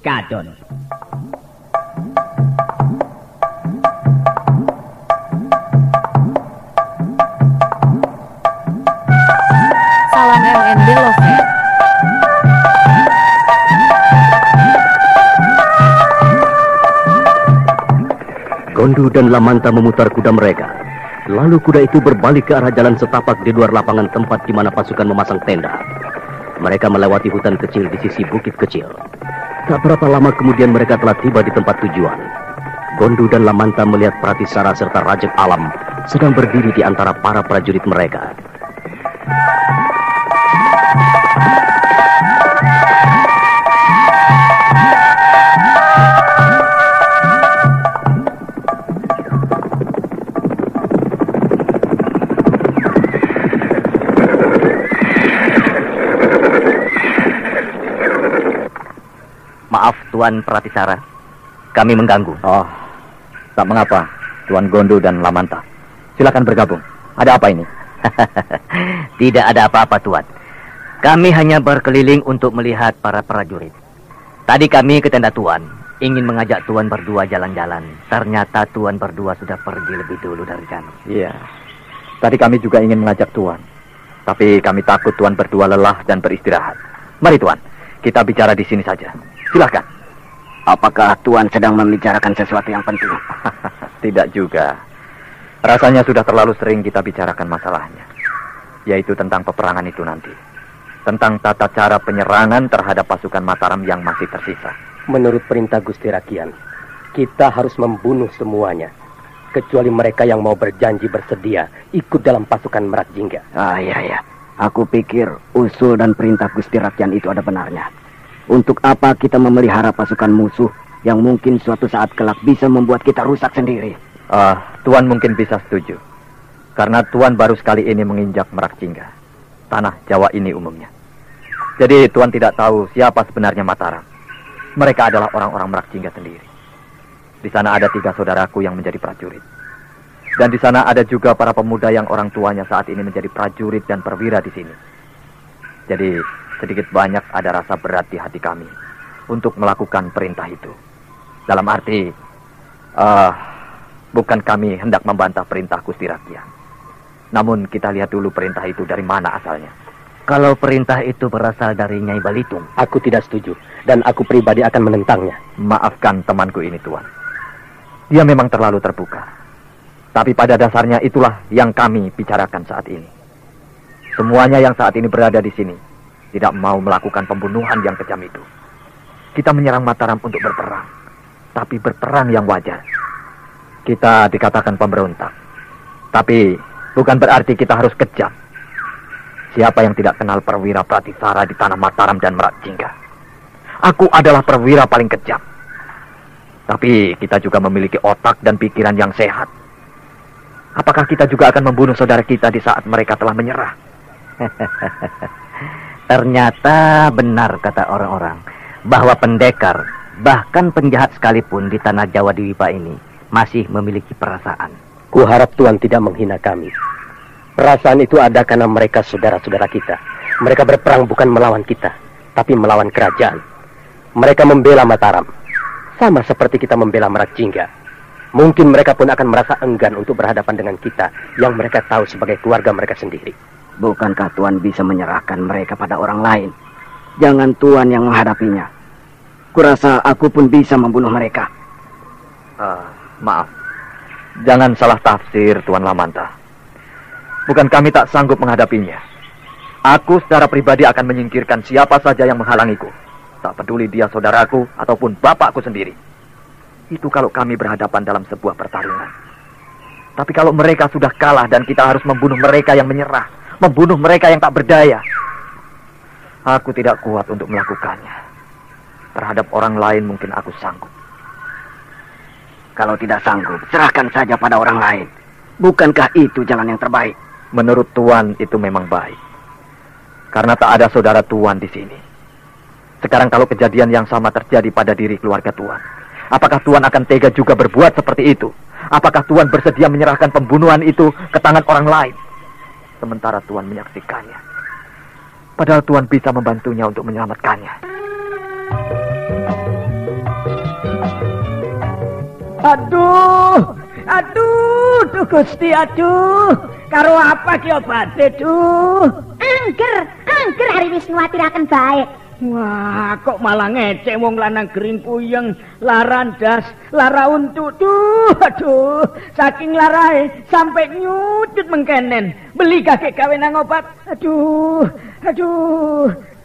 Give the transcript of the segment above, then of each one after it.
Kadon. Salam LND Lover. Gondu dan Lamanta memutar kuda mereka. Lalu kuda itu berbalik ke arah jalan setapak di luar lapangan tempat di mana pasukan memasang tenda. Mereka melewati hutan kecil di sisi bukit kecil. Tak berapa lama kemudian mereka telah tiba di tempat tujuan. Gondu dan Lamanta melihat Pratisara serta Rajek Alam sedang berdiri di antara para prajurit mereka. Maaf, Tuan Pratisara. Kami mengganggu. Oh, tak mengapa, Tuan Gondu dan Lamanta. Silakan bergabung. Ada apa ini? Tidak ada apa-apa, Tuan. Kami hanya berkeliling untuk melihat para prajurit. Tadi kami ke tenda Tuan, ingin mengajak Tuan berdua jalan-jalan. Ternyata Tuan berdua sudah pergi lebih dulu dari kami. Iya, tadi kami juga ingin mengajak Tuan. Tapi kami takut Tuan berdua lelah dan beristirahat. Mari Tuan, kita bicara di sini saja. Silakan. Apakah Tuan sedang membicarakan sesuatu yang penting? Tidak juga. Rasanya sudah terlalu sering kita bicarakan masalahnya. Yaitu tentang peperangan itu nanti. Tentang tata cara penyerangan terhadap pasukan Mataram yang masih tersisa. Menurut perintah Gusti Rakian, kita harus membunuh semuanya. Kecuali mereka yang mau berjanji bersedia ikut dalam pasukan Merak Jingga. Iya. Aku pikir usul dan perintah Gusti Rakian itu ada benarnya. Untuk apa kita memelihara pasukan musuh yang mungkin suatu saat kelak bisa membuat kita rusak sendiri? Tuan mungkin bisa setuju. Karena Tuan baru sekali ini menginjak Merak Jingga, tanah Jawa ini umumnya. Jadi Tuan tidak tahu siapa sebenarnya Mataram. Mereka adalah orang-orang Merak Jingga sendiri. Di sana ada 3 saudaraku yang menjadi prajurit. Dan di sana ada juga para pemuda yang orang tuanya saat ini menjadi prajurit dan perwira di sini. Jadi sedikit banyak ada rasa berat di hati kami untuk melakukan perintah itu. Dalam arti, bukan kami hendak membantah perintah Gusti Rakyat. Namun kita lihat dulu perintah itu dari mana asalnya. Kalau perintah itu berasal dari Nyai Balitung, aku tidak setuju dan aku pribadi akan menentangnya. Maafkan temanku ini, Tuan. Dia memang terlalu terbuka. Tapi pada dasarnya itulah yang kami bicarakan saat ini. Semuanya yang saat ini berada di sini tidak mau melakukan pembunuhan yang kejam itu. Kita menyerang Mataram untuk berperang, tapi berperang yang wajar. Kita dikatakan pemberontak, tapi bukan berarti kita harus kejam. Siapa yang tidak kenal perwira Pratisara di tanah Mataram dan Merak Jingga? Aku adalah perwira paling kejam. Tapi kita juga memiliki otak dan pikiran yang sehat. Apakah kita juga akan membunuh saudara kita di saat mereka telah menyerah? Ternyata benar kata orang-orang bahwa pendekar, bahkan penjahat sekalipun di tanah Jawa Dwipa ini masih memiliki perasaan. Kuharap Tuan tidak menghina kami. Perasaan itu ada karena mereka saudara-saudara kita. Mereka berperang bukan melawan kita, tapi melawan kerajaan. Mereka membela Mataram, sama seperti kita membela Merak Jingga. Mungkin mereka pun akan merasa enggan untuk berhadapan dengan kita yang mereka tahu sebagai keluarga mereka sendiri. Bukankah Tuan bisa menyerahkan mereka pada orang lain? Jangan Tuan yang menghadapinya. Kurasa aku pun bisa membunuh mereka. Maaf. Jangan salah tafsir, Tuan Lamanta. Bukan kami tak sanggup menghadapinya. Aku secara pribadi akan menyingkirkan siapa saja yang menghalangiku. Tak peduli dia saudaraku ataupun bapakku sendiri. Itu kalau kami berhadapan dalam sebuah pertarungan. Tapi kalau mereka sudah kalah dan kita harus membunuh mereka yang menyerah, membunuh mereka yang tak berdaya, aku tidak kuat untuk melakukannya. Terhadap orang lain mungkin aku sanggup. Kalau tidak sanggup, serahkan saja pada orang lain. Bukankah itu jalan yang terbaik? Menurut Tuan itu memang baik. Karena tak ada saudara Tuan di sini. Sekarang kalau kejadian yang sama terjadi pada diri keluarga Tuan, apakah Tuan akan tega juga berbuat seperti itu? Apakah Tuan bersedia menyerahkan pembunuhan itu ke tangan orang lain? Sementara Tuan menyaksikannya. Padahal Tuan bisa membantunya untuk menyelamatkannya. Aduh, duh Gusti, aduh. Karo apa ki obate, duh? Angger hari wis nguwatiraken bae. Wah, kok malah ngecek wong lanang gering puyeng, lara ndas, lara untu. Aduh, saking larae sampai nyudut mengkenen. Beli kakek gawe nang obat. Aduh.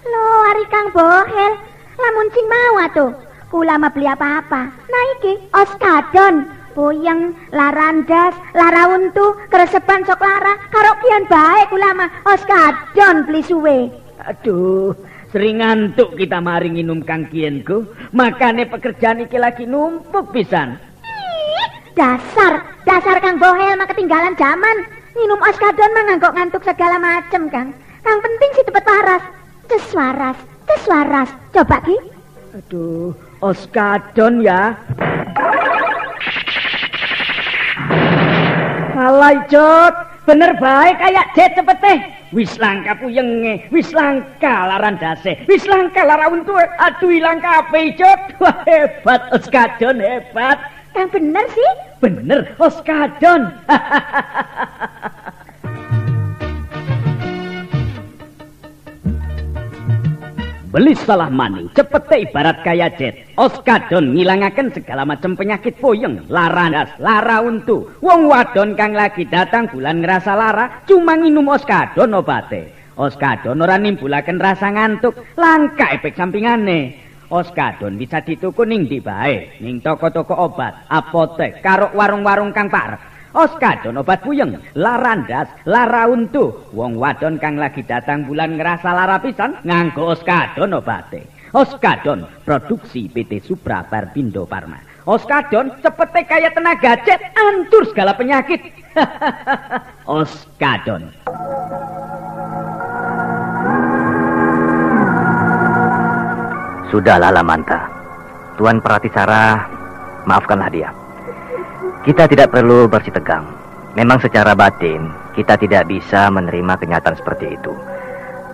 Lho, ari Kang Bohel, lamun sing mau atuh. Kula mah beli apa-apa. Nah iki Oskadon, puyeng, lara ndas, lara untu, keresepan sok lara, karo kian bae kula mah Oskadon beli suwe. Aduh, sering ngantuk kita mari nginum Kang Kienku, makane pekerjaan iki lagi numpuk pisan. Dasar Kang Bohel mah ketinggalan zaman. Minum Oskadon mah ngantuk segala macem, Kang. Kang penting sih cepet waras. Tes waras. Coba ki. Aduh, Oskadon ya. Alay Jod, bener baik kayak jet cepet teh. Wis langka puyenge, wis langka laran dase, wis langka lara untu. Aduh ilang kabeh Jod. Wah hebat Oskadon, hebat. Kang bener sih? Bener Oskadon. Beli salah maning, cepete ibarat kaya jet. Oskadon ngilangaken segala macam penyakit puyeng, lara ndas, lara untu. Wong wadon kang lagi datang bulan ngerasa lara, cuma nginum Oskadon obate. Oskadon ora nimbulaken rasa ngantuk, langka efek sampingane. Oskadon bisa dituku ning ndi bae, ning toko-toko obat, apotek, karo warung-warung kang parek. Oskadon obat puyeng, lara ndas, lara untu. Wong wadon kang lagi datang bulan ngerasa lara pisan nganggo Oskadon obate. Oskadon produksi PT Supra Barbindo Pharma. Oskadon cepete kaya tenaga jet, antur segala penyakit. Oskadon. Sudahlah Lamanta. Tuan Pratisara, maafkanlah dia. Kita tidak perlu bersitegang. Memang secara batin kita tidak bisa menerima kenyataan seperti itu.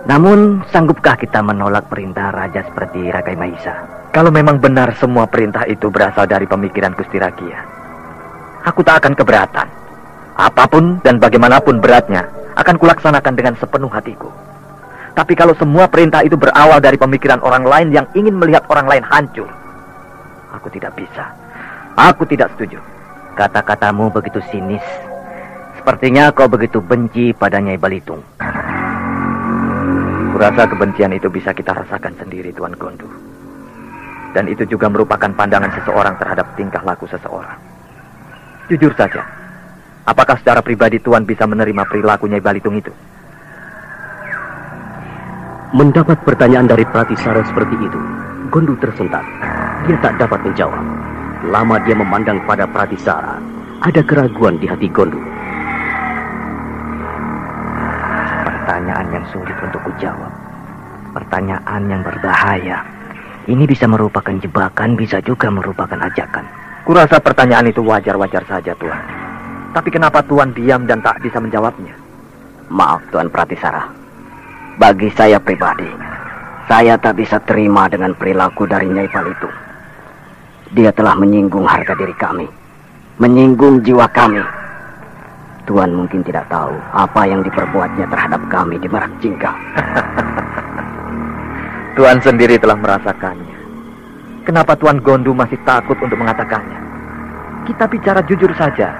Namun sanggupkah kita menolak perintah raja seperti Rakai Mahisa? Kalau memang benar semua perintah itu berasal dari pemikiran Gusti Rakia, aku tak akan keberatan. Apapun dan bagaimanapun beratnya akan kulaksanakan dengan sepenuh hatiku. Tapi kalau semua perintah itu berawal dari pemikiran orang lain yang ingin melihat orang lain hancur, aku tidak bisa. Aku tidak setuju. Kata-katamu begitu sinis. Sepertinya kau begitu benci pada Nyai Balitung. Kurasa kebencian itu bisa kita rasakan sendiri, Tuan Gondu. Dan itu juga merupakan pandangan seseorang terhadap tingkah laku seseorang. Jujur saja, apakah secara pribadi Tuan bisa menerima perilaku Nyai Balitung itu? Mendapat pertanyaan dari Pratisara seperti itu, Gondu tersentak. Dia tak dapat menjawab. Lama dia memandang pada Pratisara. Ada keraguan di hati Gondu. Pertanyaan yang sulit untuk kujawab. Pertanyaan yang berbahaya. Ini bisa merupakan jebakan, bisa juga merupakan ajakan. Kurasa pertanyaan itu wajar-wajar saja, Tuan. Tapi kenapa Tuan diam dan tak bisa menjawabnya? Maaf, Tuan Pratisara. Bagi saya pribadi, saya tak bisa terima dengan perilaku dari Nyai Balitung. Dia telah menyinggung harga diri kami, menyinggung jiwa kami. Tuan mungkin tidak tahu apa yang diperbuatnya terhadap kami di Merak Jingga. Tuan sendiri telah merasakannya. Kenapa Tuan Gondu masih takut untuk mengatakannya? Kita bicara jujur saja.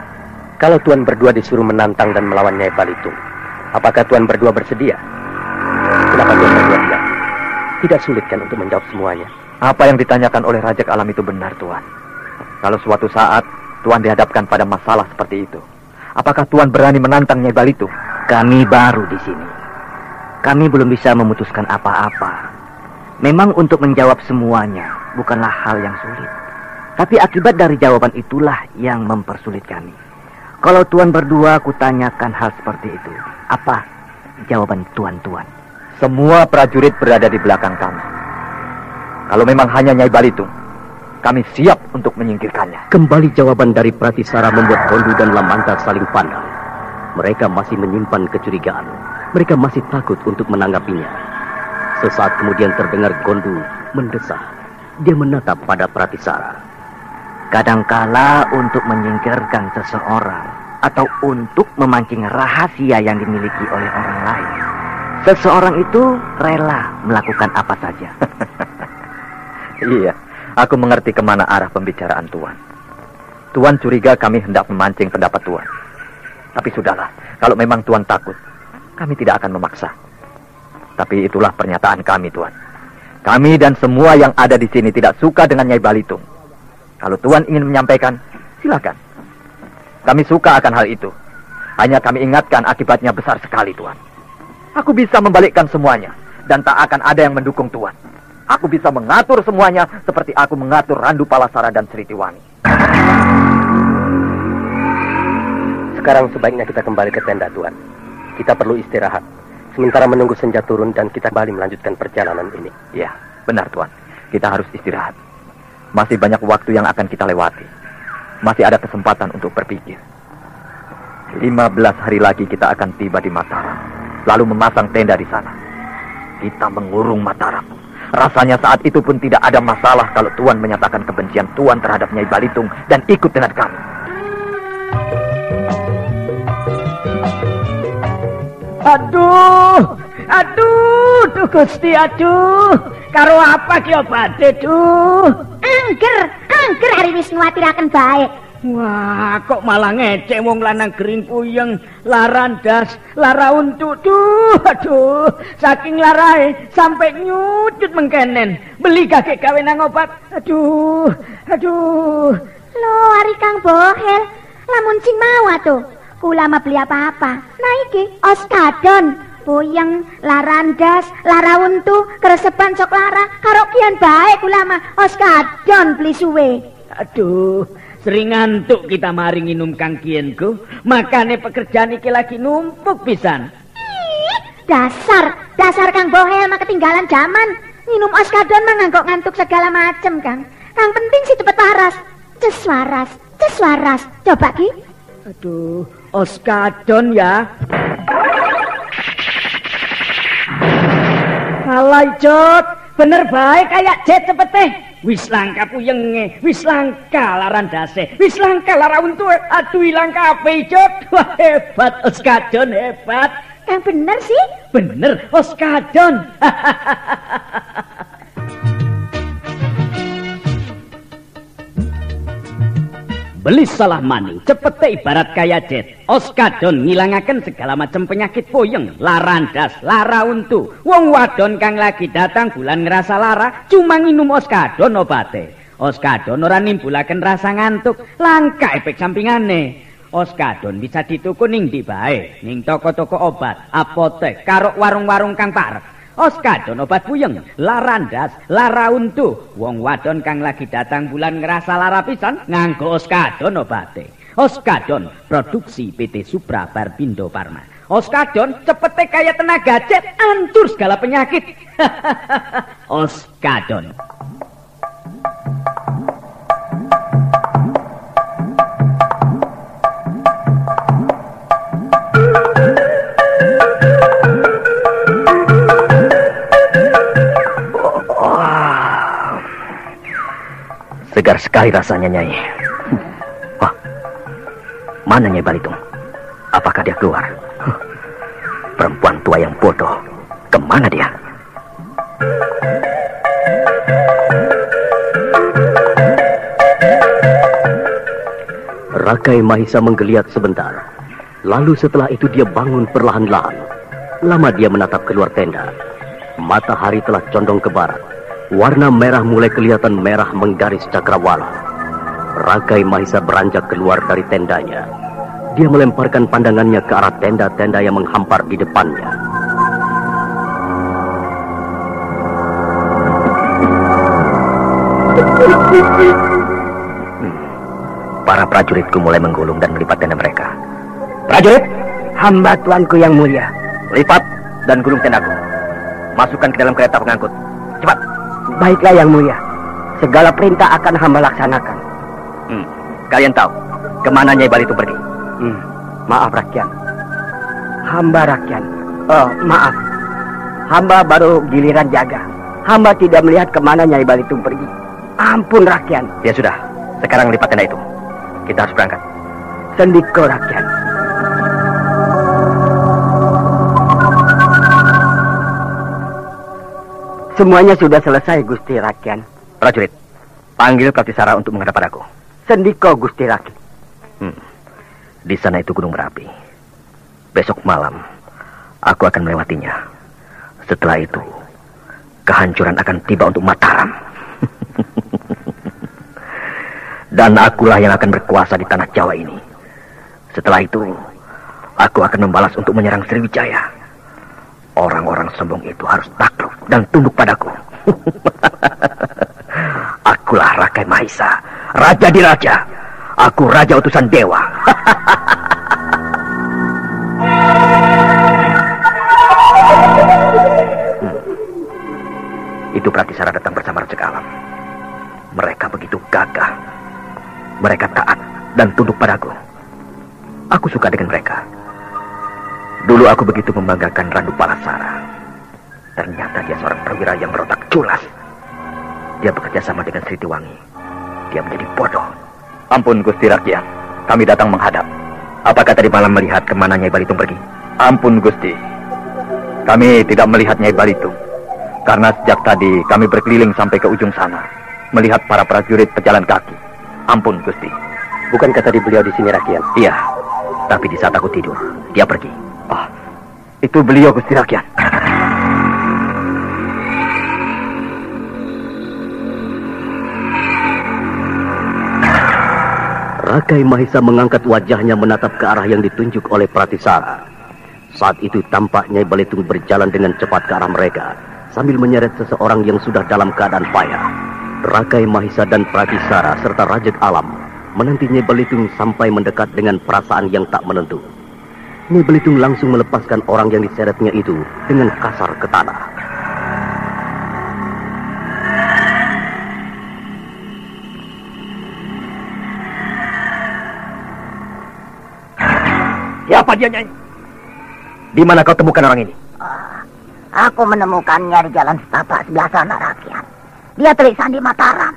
Kalau Tuan berdua disuruh menantang dan melawan Nyai Balitung, apakah Tuan berdua bersedia? Kenapa Tuan berdua diam? Tidak sulit kan untuk menjawab semuanya? Apa yang ditanyakan oleh Rajak Alam itu benar, Tuan. Kalau suatu saat Tuan dihadapkan pada masalah seperti itu, apakah Tuan berani menantang Nyai Balitung? Kami baru di sini. Kami belum bisa memutuskan apa-apa. Memang untuk menjawab semuanya bukanlah hal yang sulit. Tapi akibat dari jawaban itulah yang mempersulit kami. Kalau Tuan berdua kutanyakan hal seperti itu, apa jawaban Tuan-tuan? Semua prajurit berada di belakang kami. Kalau memang hanya Nyai Balitung, kami siap untuk menyingkirkannya. Kembali jawaban dari Pratisara membuat Gondu dan Lamanta saling pandang. Mereka masih menyimpan kecurigaan. Mereka masih takut untuk menanggapinya. Sesaat kemudian terdengar Gondu mendesah. Dia menatap pada Pratisara. Kadangkala untuk menyingkirkan seseorang atau untuk memancing rahasia yang dimiliki oleh orang lain, seseorang itu rela melakukan apa saja. Iya, aku mengerti kemana arah pembicaraan Tuan. Tuan curiga kami hendak memancing pendapat Tuan. Tapi sudahlah, kalau memang Tuan takut, kami tidak akan memaksa. Tapi itulah pernyataan kami, Tuan. Kami dan semua yang ada di sini tidak suka dengan Nyai Balitung. Kalau Tuan ingin menyampaikan, silakan. Kami suka akan hal itu. Hanya kami ingatkan akibatnya besar sekali, Tuan. Aku bisa membalikkan semuanya, dan tak akan ada yang mendukung Tuan. Aku bisa mengatur semuanya seperti aku mengatur Randu Palasara dan Sri Tiwani. Sekarang sebaiknya kita kembali ke tenda, Tuan. Kita perlu istirahat. Sementara menunggu senja turun dan kita kembali melanjutkan perjalanan ini. Ya, benar, Tuan. Kita harus istirahat. Masih banyak waktu yang akan kita lewati. Masih ada kesempatan untuk berpikir. 15 hari lagi kita akan tiba di Mataram, lalu memasang tenda di sana. Kita mengurung Mataram. Rasanya saat itu pun tidak ada masalah kalau Tuan menyatakan kebencian Tuan terhadap Nyai Balitung dan ikut dengan kami. Aduh, Gusti, aduh. Karo apa ki obate, duh? Angger hari wis nguwatiraken bae. Wah, kok malah ngecek wong lanang gering puyeng, larandas, lara untu, duh, aduh. Saking larae sampai nyucut mengkenen. Beli kakek gawe nang obat. Aduh. Lho, ari Kang Bohel, lamun sing mau tuh. Kula mah beli apa-apa. Nah iki oskadon, puyeng, larandas, lara untu, keresepan sok lara, karo kian bae kula mah oskadon beli suwe. Aduh, sering ngantuk kita mari nginum Kang Kienku. Makane pekerjaan iki lagi numpuk pisan. Dasar Kang Bohel mah ketinggalan zaman. Minum oskadon mah ngantuk segala macem, Kang. Kang penting sih cepet waras. Ces waras. Coba ki. Aduh, oskadon ya. Alay Jod, bener baik kayak jet cepet teh. Wis langka puyenge, wis langka larandase, wis langka lara untu. Aduh ilang kabeh Jod. Wah hebat oskadon, hebat. Yang bener sih? Bener oskadon. Beli salah maning, cepete ibarat kaya jet. Oskadon ngilangaken segala macam penyakit puyeng, larandas, lara untu. Wong wadon kang lagi datang bulan ngerasa lara, cuma nginum oskadon obate. Oskadon ora nimbulaken rasa ngantuk, langka efek sampingane. Oskadon bisa dituku ning ndi bae, ning toko-toko obat, apotek, karo warung-warung kang parek. Oskadon obat puyeng, larandas, lara untu. Wong wadon kang lagi datang bulan ngerasa lara pisan nganggo oskadon obate. Oskadon produksi PT Supra Barbindo Pharma. Oskadon cepete kaya tenaga jet, ancur segala penyakit. Oskadon. Segar sekali rasanya, Nyai. Wah, mana Nyai Balitung? Apakah dia keluar? Perempuan tua yang bodoh. Kemana dia? Rakai Mahisa menggeliat sebentar. Lalu setelah itu dia bangun perlahan-lahan. Lama dia menatap keluar tenda. Matahari telah condong ke barat. Warna merah mulai kelihatan merah menggaris cakrawala. Rakai Mahisa beranjak keluar dari tendanya. Dia melemparkan pandangannya ke arah tenda-tenda yang menghampar di depannya. Para prajuritku mulai menggulung dan melipat tenda mereka. Prajurit, hamba tuanku yang mulia. Lipat dan gulung tendaku. Masukkan ke dalam kereta pengangkut. Cepat. Baiklah yang mulia. Segala perintah akan hamba laksanakan. Kalian tahu kemana Nyai Balitung pergi? Maaf Rakyat. Hamba Rakyat. Maaf. Hamba baru giliran jaga. Hamba tidak melihat kemana Nyai Balitung pergi. Ampun Rakyat. Ya sudah. Sekarang lipat tenda itu. Kita harus berangkat. Sendiko rakyat. Semuanya sudah selesai, Gusti Rakyat. Prajurit, panggil Pratisara untuk menghadap padaku. Sendiko, Gusti Rakyat. Di sana itu gunung berapi. Besok malam, aku akan melewatinya. Setelah itu, kehancuran akan tiba untuk Mataram. Dan akulah yang akan berkuasa di tanah Jawa ini. Setelah itu, aku akan membalas untuk menyerang Sriwijaya. Orang-orang sombong itu harus takluk dan tunduk padaku. Akulah Rakai Mahisa, Raja di Raja. Aku Raja utusan Dewa. Itu Pratisara datang bersama Raja Alam. Mereka begitu gagah. Mereka taat dan tunduk padaku. Aku suka dengan mereka. Dulu aku begitu membanggakan Randu Palasara. Ternyata dia seorang perwira yang berotak culas. Dia bekerja sama dengan Sritiwangi. Dia menjadi bodoh. Ampun Gusti Rakyat, kami datang menghadap. Apakah tadi malam melihat kemana Nyai Balitung pergi? Ampun Gusti, kami tidak melihat Nyai Balitung. Karena sejak tadi kami berkeliling sampai ke ujung sana, melihat para prajurit pejalan kaki. Ampun Gusti. Bukankah tadi beliau di sini, Rakyat? Iya, tapi di saat aku tidur, dia pergi. Itu beliau Gusti Rakyat. Rakai Mahisa mengangkat wajahnya menatap ke arah yang ditunjuk oleh Pratisara. Saat itu tampak Nyai Balitung berjalan dengan cepat ke arah mereka, sambil menyeret seseorang yang sudah dalam keadaan payah. Rakai Mahisa dan Pratisara serta Raja Alam menanti Nyai Balitung sampai mendekat dengan perasaan yang tak menentu. Nyai Balitung langsung melepaskan orang yang diseretnya itu dengan kasar ke tanah. Siapa dia, Nyai? Di mana kau temukan orang ini? Aku menemukannya di jalan setapak sebelah sana, Rakyat. Dia teriksan di Mataram.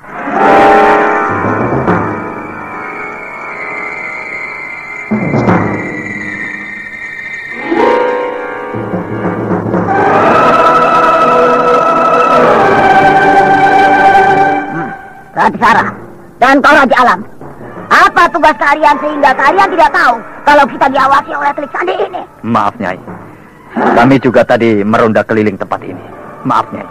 Pratisara dan kau Raja Alam, apa tugas kalian sehingga kalian tidak tahu kalau kita diawasi oleh telik sandi ini? Maaf, Nyai. Kami juga tadi meronda keliling tempat ini. Maaf, Nyai.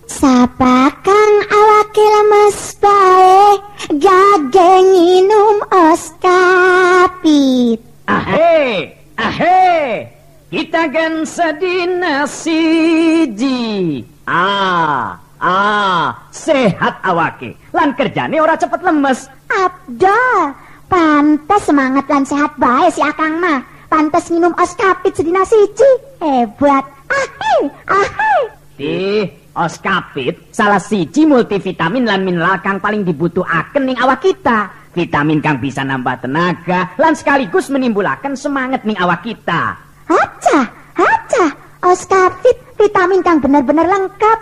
Sapa kang awake lemes bae, gage nginum oskapit. Ahe, kita kan sedina siji. Sehat awake, lan kerjane ora cepet lemes. Abdol, pantes semangat lan sehat bae si Akang mah. Pantes nginum oskapit sedina siji. Hebat. Oskapit salah siji multivitamin lan mineral kang paling dibutuhaken ning awak kita. Vitamin kang bisa nambah tenaga lan sekaligus menimbulaken semangat ning awak kita. Haca, oskapit vitamin kang bener-bener lengkap.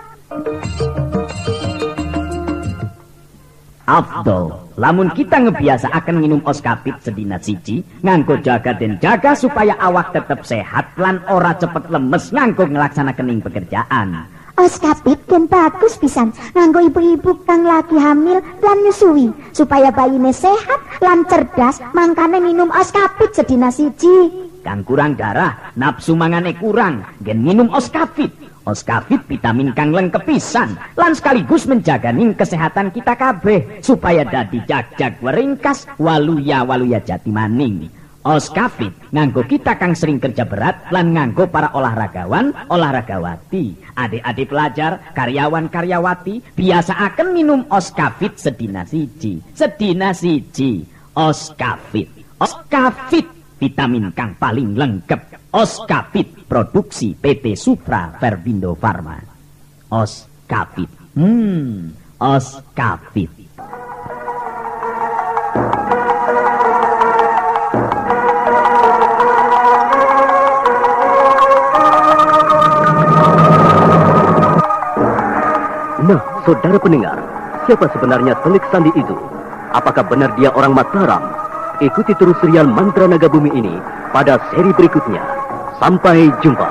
Afdol, lamun kita ngebiasa akan minum oskapit sedina siji, nganggo jaga dan jaga supaya awak tetap sehat lan ora cepet lemes nganggo ngelaksanakan kening pekerjaan. Oskapit dan bagus pisan nganggo ibu-ibu kang lagi hamil lan nyusui supaya bayine sehat lan cerdas, mangkane minum oskapit sedina siji. Kang kurang darah, nafsu mangane kurang, gen minum oskapit. Oskapit vitamin kang lengkep pisan lan sekaligus menjaganing kesehatan kita kabeh supaya dadi jag-jag weringkas waluya jati maning. Oskapit nganggo kita kang sering kerja berat lan nganggo para olahragawan, olahragawati, adik-adik pelajar, karyawan, karyawati biasa akan minum oskapit sedina siji. Oskapit vitamin kang paling lengkap. Oskapit produksi PT Supra Verbindo Farma. Oskapit. Oskapit. Saudara pendengar, siapa sebenarnya Telik Sandi itu? Apakah benar dia orang Mataram? Ikuti terus serial Mantra Naga Bumi ini pada seri berikutnya. Sampai jumpa.